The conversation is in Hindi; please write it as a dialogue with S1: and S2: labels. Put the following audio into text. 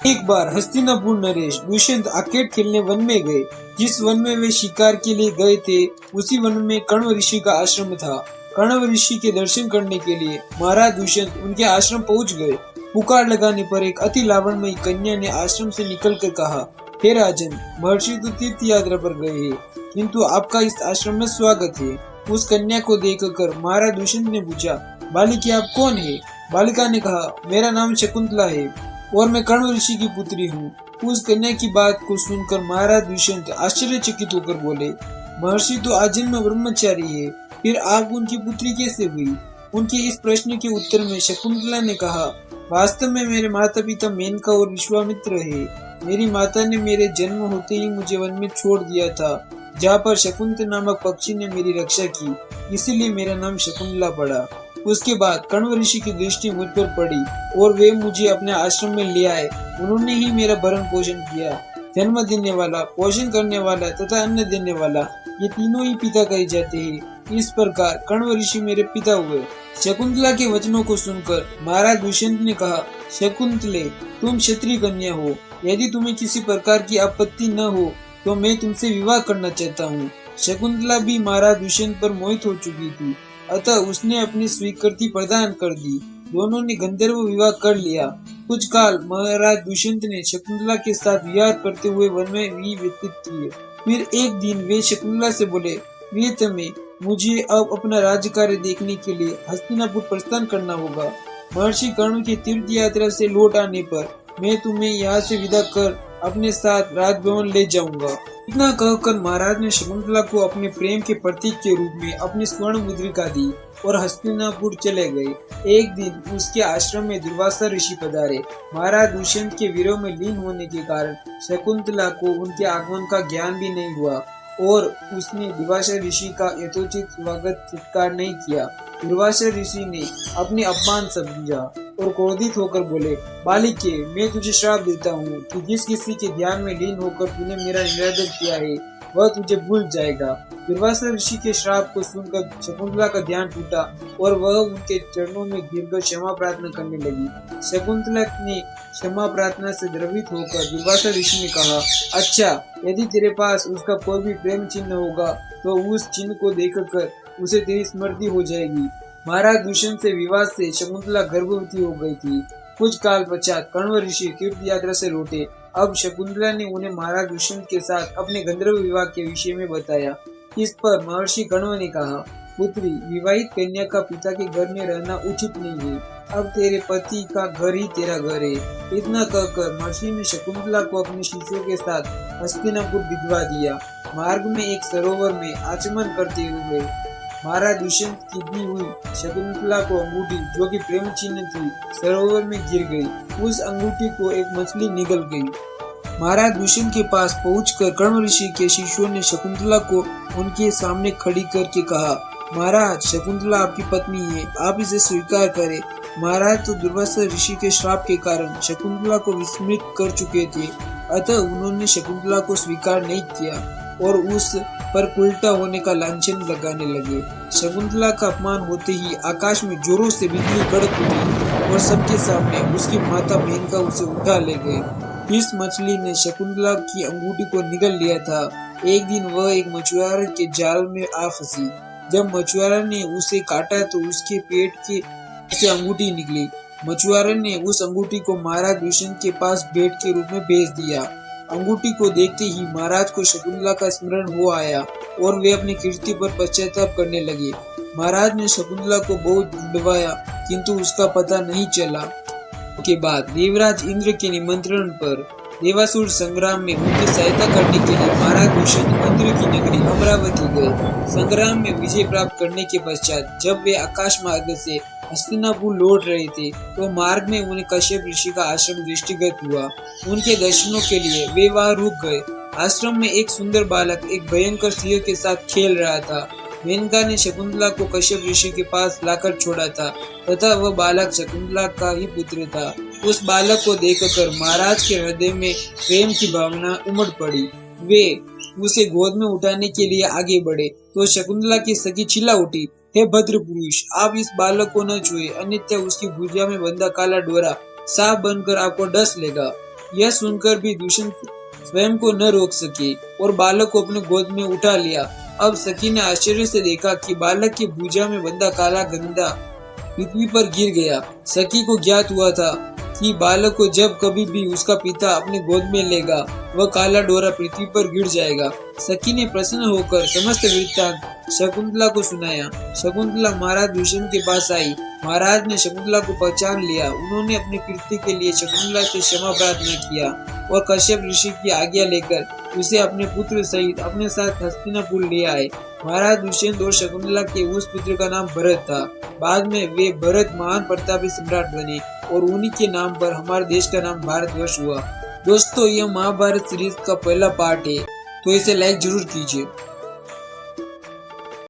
S1: एक बार हस्तिनापुर नरेश दुष्यंत आर्केड खेलने वन में गए। जिस वन में वे शिकार के लिए गए थे उसी वन में कण्व ऋषि का आश्रम था। कण्व ऋषि के दर्शन करने के लिए महाराज दुष्यंत उनके आश्रम पहुंच गए। पुकार लगाने पर एक अति लावण्यमयी कन्या ने आश्रम से निकलकर कहा, हे राजन, महर्षि तो तीर्थ यात्रा पर गए हैं, किंतु आपका इस आश्रम में स्वागत है। उस कन्या को देखकर महाराज दुष्यंत ने पूछा, बालिके आप कौन है? बालिका ने कहा, मेरा नाम शकुंतला है और मैं कण्व ऋषि की पुत्री हूँ। उस कन्या की बात को सुनकर महाराज दुष्यंत आश्चर्यचकित होकर बोले, महर्षि तो आजन्म ब्रह्मचारी है, फिर आप उनकी पुत्री कैसे हुई? उनके इस प्रश्न के उत्तर में शकुंतला ने कहा, वास्तव में मेरे माता पिता मेनका और विश्वामित्र है। मेरी माता ने मेरे जन्म होते ही मुझे वन में छोड़ दिया था, जहाँ पर शकुंत नामक पक्षी ने मेरी रक्षा की, इसीलिए मेरा नाम शकुंतला पड़ा। उसके बाद कण्व ऋषि की दृष्टि मुझ पर पड़ी और वे मुझे अपने आश्रम में ले आए। उन्होंने ही मेरा भरण पोषण किया। जन्म देने वाला, पोषण करने वाला तथा अन्न देने वाला, ये तीनों ही पिता कहे जाते हैं। इस प्रकार कण्व ऋषि मेरे पिता हुए। शकुंतला के वचनों को सुनकर महाराज दुष्यंत ने कहा, शकुंतले, तुम क्षत्रिय कन्या हो, यदि तुम्हें किसी प्रकार की आपत्ति न हो तो मैं तुमसे विवाह करना चाहता हूँ। शकुंतला भी महाराज दुष्यंत पर मोहित हो चुकी थी, अतः उसने अपनी स्वीकृति प्रदान कर दी। दोनों ने गंधर्व विवाह कर लिया। कुछ काल महाराज दुष्यंत ने शकुंतला के साथ विहार करते हुए वन में भी व्यतीत किए। फिर एक दिन वे शकुंतला से बोले, प्रियतमे, मुझे अब अपना राज्य कार्य देखने के लिए हस्तिनापुर प्रस्थान करना होगा। महर्षि कर्ण के तीर्थ यात्रा से लौट आने पर मैं तुम्हें यहाँ से विदा कर अपने साथ राजभवन ले जाऊंगा। इतना कहकर महाराज ने शकुंतला को अपने प्रेम के प्रतीक के रूप में अपनी स्वर्ण मुद्रिका दी और हस्तिनापुर चले गए। एक दिन उसके आश्रम में दुर्वासा ऋषि पधारे। महाराज दुष्यंत के वीरों में लीन होने के कारण शकुंतला को उनके आगमन का ज्ञान भी नहीं हुआ और उसने दुर्वासा ऋषि का यथोचित स्वागत सत्कार नहीं किया। दुर्वासा ऋषि ने अपने अपमान समझा और क्रोधित होकर बोले, बालिके, मैं तुझे श्राप देता हूँ कि जिस किसी के ध्यान में लीन होकर तूने मेरा निरादर किया है वह तुझे भूल जाएगा। दुर्वासा ऋषि के श्राप को सुनकर शकुंतला का ध्यान टूटा और वह उनके चरणों में गिरकर क्षमा प्रार्थना करने लगी। शकुंतला ने क्षमा प्रार्थना से द्रवित होकर दुर्वासा ऋषि ने कहा, अच्छा, यदि तेरे पास उसका कोई भी प्रेम चिन्ह होगा तो उस चिन्ह को देखकर उसे तेरी स्मृति हो जाएगी। महाराज दुष्यंत से विवाह से शकुंतला गर्भवती हो गई थी। कुछ काल पश्चात कण्व ऋषि तीर्थ यात्रा से लौटे। अब शकुंतला ने उन्हें महाराज दुष्यंत के साथ अपने गंधर्व विवाह के विषय में बताया। इस पर महर्षि कण्व ने कहा, पुत्री, विवाहित कन्या का पिता के घर में रहना उचित नहीं है। अब तेरे पति का घर ही तेरा घर है। इतना कहकर महर्षि ने शकुंतला को अपने शिष्यों के साथ हस्तिनापुर भिजवा दिया। मार्ग में एक सरोवर में आचमन करते हुए महाराज दुष्यंत की दी हुई शकुंतला को अंगूठी, जो कि प्रेम चिन्ह थी, सरोवर में गिर गई। उस अंगूठी को एक मछली निगल गई। महाराज दुष्यंत के पास पहुंचकर कण्व ऋषि के शिष्यों ने शकुंतला को उनके सामने खड़ी करके कहा, महाराज, शकुंतला आपकी पत्नी है, आप इसे स्वीकार करें। महाराज तो दुर्वासा ऋषि के श्राप के कारण शकुंतला को विस्मृत कर चुके थे, अतः उन्होंने शकुंतला को स्वीकार नहीं किया और उस पर उल्टा होने का लांछन लगाने लगे। शकुंतला का अपमान होते ही आकाश में जोरों से बिजली कड़क उठी और सबके सामने उसकी माता मेनका उसे उठा ले गए। इस मछली ने शकुंतला की अंगूठी को निगल लिया था। एक दिन वह एक मछुआरे के जाल में आ फंसी। जब मछुआरे ने उसे काटा तो उसके पेट के से अंगूठी निकली। मछुआरे ने उस अंगूठी को महाराज दुष्यंत के पास भेंट के रूप में भेज दिया। अंगूठी को देखते ही महाराज को शकुंतला का स्मरण हो आया और वे अपनी कीर्ति पर पश्चाताप करने लगे। महाराज ने शकुंतला को बहुत ढूंढवाया, किंतु उसका पता नहीं चला। के बाद देवराज इंद्र के निमंत्रण पर देवासुर संग्राम में उनकी सहायता करने के लिए महाराज दुष्यंत इंद्र की नगरी अमरावती गए। संग्राम में विजय प्राप्त करने के पश्चात जब वे आकाश मार्ग से हस्तिनापुर लौट रहे थे तो मार्ग में उन्हें कश्यप ऋषि का आश्रम दृष्टिगत हुआ। उनके दर्शनों के लिए वे वहां रुक गए। आश्रम में एक सुंदर बालक एक भयंकर सिंह के साथ खेल रहा था। मेनका ने शकुंतला को कश्यप ऋषि के पास लाकर छोड़ा था तथा वह बालक शकुंतला का ही पुत्र था। उस बालक को देखकर महाराज के हृदय में प्रेम की भावना उमड़ पड़ी। वे उसे गोद में उठाने के लिए आगे बढ़े तो शकुंतला की सखी चिल्ला उठी, हे भद्र पुरुष, आप इस बालक को न छुए, अन्यथा उसकी भुजा में बंधा काला डोरा सांप बनकर आपको डस लेगा। यह सुनकर भी दुष्यंत स्वयं को न रोक सके और बालक को अपने गोद में उठा लिया। अब सखी ने आश्चर्य से देखा कि बालक की भुजा में बंधा काला गंधा पृथ्वी पर गिर गया। सखी को ज्ञात हुआ था कि बालक को जब कभी भी उसका पिता अपने गोद में लेगा वह काला डोरा पृथ्वी पर गिर जाएगा। सखी ने प्रसन्न होकर समस्त वृत्तांत शकुंतला को सुनाया। शकुंतला महाराज दुष्यंत के पास आई। महाराज ने शकुंतला को पहचान लिया। उन्होंने अपनी कीर्ति के लिए शकुंतला से क्षमा प्रार्थना किया और कश्यप ऋषि की आज्ञा लेकर उसे अपने पुत्र सहित अपने साथ हस्तिनापुर ले आए। महाराज दुष्यंत और शकुंतला के उस पुत्र का नाम भरत था। बाद में वे भरत महान प्रतापी सम्राट बने और उन्हीं के नाम पर हमारे देश का नाम भारतवर्ष हुआ। दोस्तों, यह महाभारत सीरीज का पहला पार्ट है, तो इसे लाइक जरूर कीजिए।